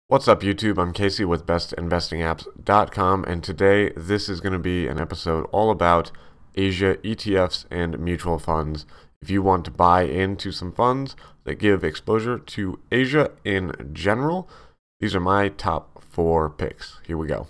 What's up, YouTube? I'm Casey with bestinvestingapps.com, and today this is going to be an episode all about Asia ETFs and mutual funds. If you want to buy into some funds that give exposure to Asia in general, these are my top 4 picks. Here we go.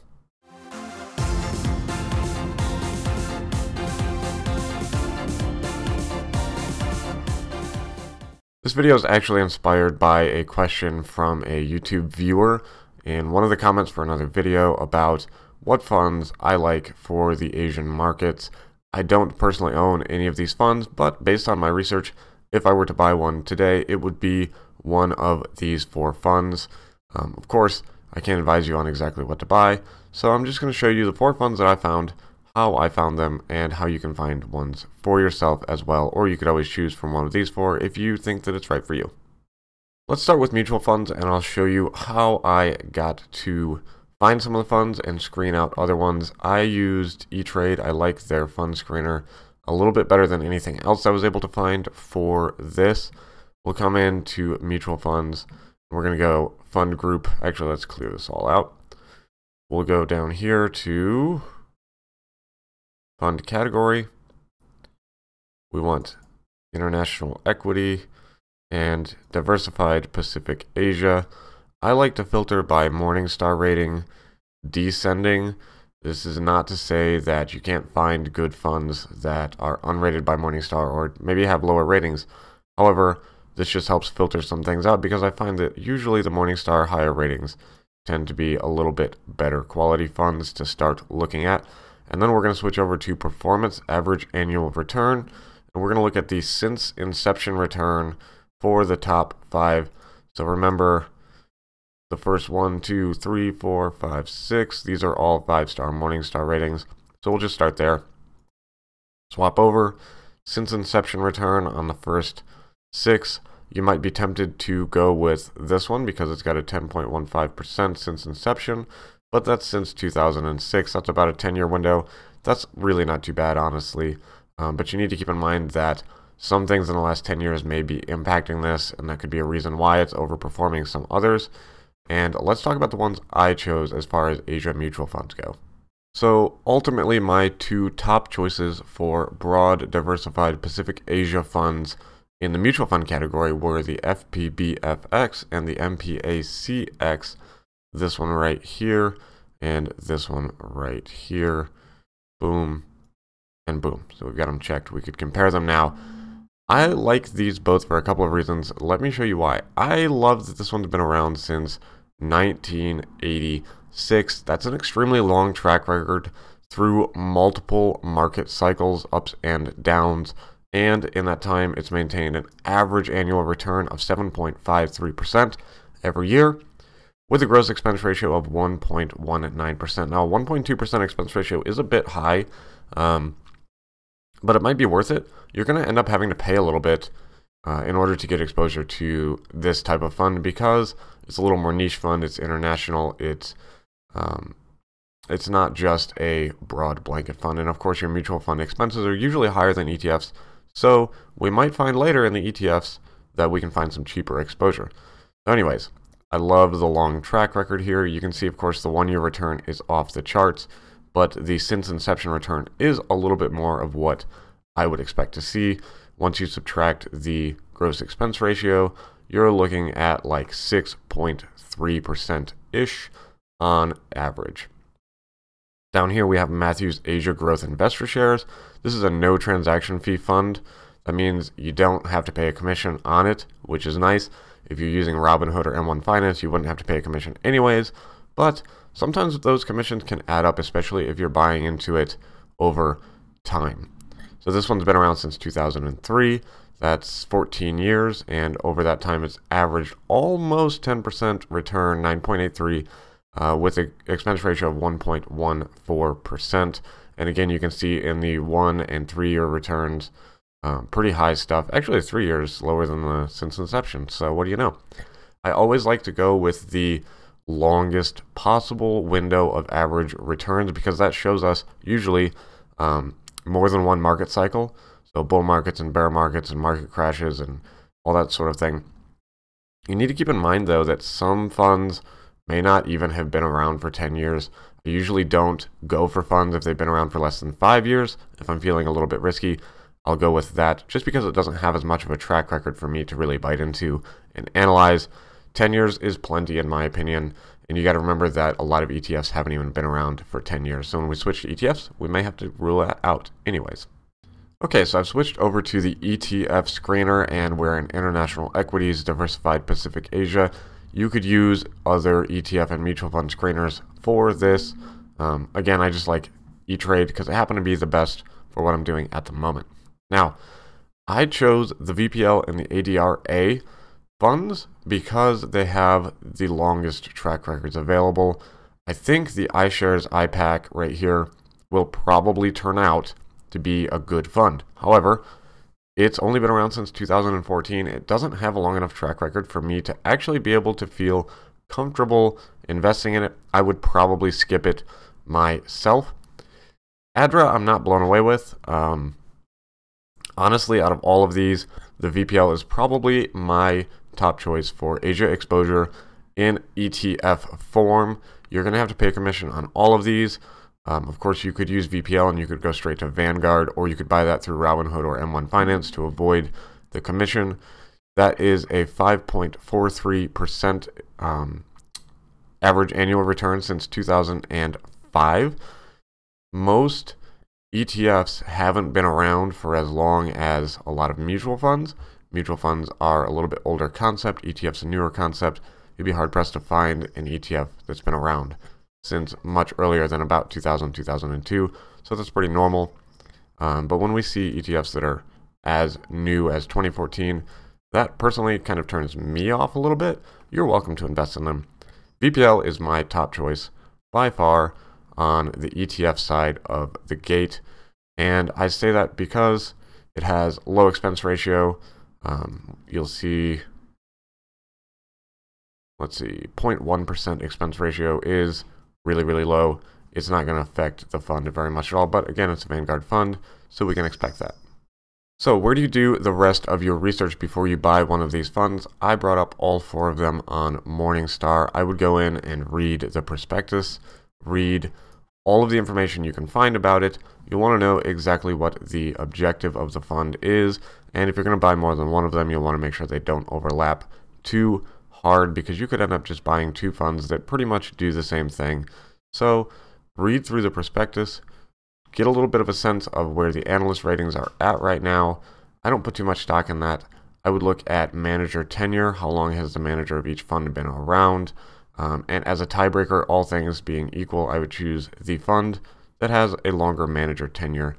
This video is actually inspired by a question from a YouTube viewer in one of the comments for another video about what funds I like for the Asian markets. I don't personally own any of these funds, but based on my research, if I were to buy one today, it would be one of these 4 funds. Of course, I can't advise you on exactly what to buy, so I'm just going to show you the 4 funds that I found, how I found them, and how you can find ones for yourself as well, or you could always choose from one of these 4 if you think that it's right for you. Let's start with mutual funds, and I'll show you how I got to find some of the funds and screen out other ones. I used E-Trade. I like their fund screener a little bit better than anything else I was able to find for this. We'll come into mutual funds. We're going to go fund group. Actually, let's clear this all out. We'll go down here to fund category. We want international equity and diversified Pacific Asia. I like to filter by Morningstar rating descending. This is not to say that you can't find good funds that are unrated by Morningstar or maybe have lower ratings. However, this just helps filter some things out because I find that usually the Morningstar higher ratings tend to be a little bit better quality funds to start looking at. And then we're going to switch over to performance average annual return. And we're going to look at the since inception return for the top 5. So remember, the first 1, 2, 3, 4, 5, 6. These are all 5-star Morningstar ratings. So we'll just start there. Swap over. Since inception return on the first 6. You might be tempted to go with this one because it's got a 10.15% since inception. But that's since 2006. That's about a 10-year window. That's really not too bad, honestly. But you need to keep in mind that some things in the last 10 years may be impacting this, and that could be a reason why it's overperforming some others. And let's talk about the ones I chose as far as Asia mutual funds go. So ultimately, my 2 top choices for broad, diversified Pacific Asia funds in the mutual fund category were the FPBFX and the MPACX. This one right here, and this one right here. Boom, and boom. So we've got them checked. We could compare them now. I like these both for a couple of reasons. Let me show you why. I love that this one's been around since 1986. That's an extremely long track record through multiple market cycles, ups and downs. And in that time, it's maintained an average annual return of 7.53% every year, with a gross expense ratio of 1.19%. Now, 1.2% expense ratio is a bit high, but it might be worth it. You're going to end up having to pay a little bit in order to get exposure to this type of fund because it's a little more niche fund. It's international. It's not just a broad blanket fund. And of course, your mutual fund expenses are usually higher than ETFs. So we might find later in the ETFs that we can find some cheaper exposure. So anyways, I love the long track record here. You can see, of course, the 1-year return is off the charts, but the since inception return is a little bit more of what I would expect to see. Once you subtract the gross expense ratio, you're looking at like 6.3%-ish on average. Down here we have Matthews Asia Growth Investor Shares. This is a no transaction fee fund. That means you don't have to pay a commission on it, which is nice. If you're using Robinhood or M1 Finance, you wouldn't have to pay a commission anyways, but sometimes those commissions can add up, especially if you're buying into it over time. So this one's been around since 2003. That's 14 years, and over that time it's averaged almost 10% return, 9.83, with an expense ratio of 1.14%. And again, you can see in the 1 and 3 year returns, pretty high stuff. Actually, 3 years lower than the since inception. So what do you know? I always like to go with the longest possible window of average returns because that shows us usually more than one market cycle. So bull markets and bear markets and market crashes and all that sort of thing. You need to keep in mind, though, that some funds may not even have been around for 10 years. I usually don't go for funds if they've been around for less than 5 years. If I'm feeling a little bit risky, I'll go with that just because it doesn't have as much of a track record for me to really bite into and analyze. 10 years is plenty in my opinion, and you got to remember that a lot of ETFs haven't even been around for 10 years. So when we switch to ETFs, we may have to rule that out anyways. Okay, so I've switched over to the ETF screener, and we're in international equities, diversified Pacific Asia. You could use other ETF and mutual fund screeners for this. Again, I just like E-Trade because it happened to be the best for what I'm doing at the moment. Now, I chose the VPL and the ADR-A funds because they have the longest track records available. I think the iShares iPack right here will probably turn out to be a good fund. However, it's only been around since 2014. It doesn't have a long enough track record for me to actually be able to feel comfortable investing in it. I would probably skip it myself. ADRA, I'm not blown away with. Honestly, out of all of these, the VPL is probably my top choice for Asia exposure in ETF form. You're going to have to pay a commission on all of these. Of course, you could use VPL and you could go straight to Vanguard, or you could buy that through Robinhood or M1 Finance to avoid the commission. That is a 5.43% average annual return since 2005. Most ETFs haven't been around for as long as a lot of mutual funds. Mutual funds are a little bit older concept. ETFs a newer concept. You'd be hard pressed to find an ETF that's been around since much earlier than about 2000, 2002. So that's pretty normal. But when we see ETFs that are as new as 2014, that personally kind of turns me off a little bit. You're welcome to invest in them. VPL is my top choice by far on the ETF side of the gate. And I say that because it has low expense ratio. You'll see, let's see, 0.1% expense ratio is really, really low. It's not going to affect the fund very much at all. But again, it's a Vanguard fund, so we can expect that. So where do you do the rest of your research before you buy one of these funds? I brought up all 4 of them on Morningstar. I would go in and read the prospectus, read all of the information you can find about it. You'll want to know exactly what the objective of the fund is. And if you're going to buy more than one of them, you'll want to make sure they don't overlap too hard, because you could end up just buying 2 funds that pretty much do the same thing. So read through the prospectus, get a little bit of a sense of where the analyst ratings are at right now. I don't put too much stock in that. I would look at manager tenure. How long has the manager of each fund been around? And as a tiebreaker, all things being equal, I would choose the fund that has a longer manager tenure,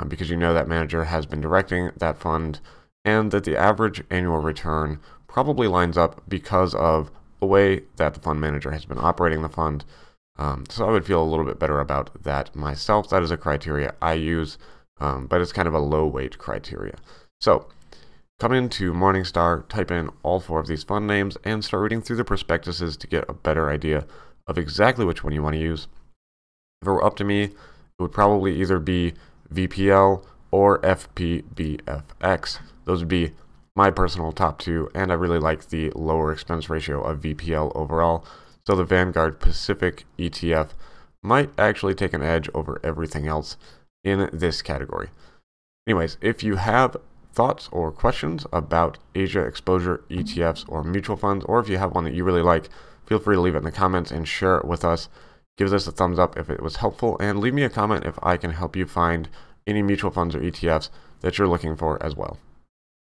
because you know that manager has been directing that fund and that the average annual return probably lines up because of the way that the fund manager has been operating the fund. So I would feel a little bit better about that myself. That is a criteria I use, but it's kind of a low weight criteria. So come into Morningstar, type in all 4 of these fund names, and start reading through the prospectuses to get a better idea of exactly which one you want to use. If it were up to me, it would probably either be VPL or FPBFX. Those would be my personal top 2, and I really like the lower expense ratio of VPL overall. So the Vanguard Pacific ETF might actually take an edge over everything else in this category. Anyways, if you have thoughts or questions about Asia exposure ETFs or mutual funds, or if you have one that you really like, feel free to leave it in the comments and share it with us. Give this a thumbs up if it was helpful, and leave me a comment if I can help you find any mutual funds or ETFs that you're looking for as well.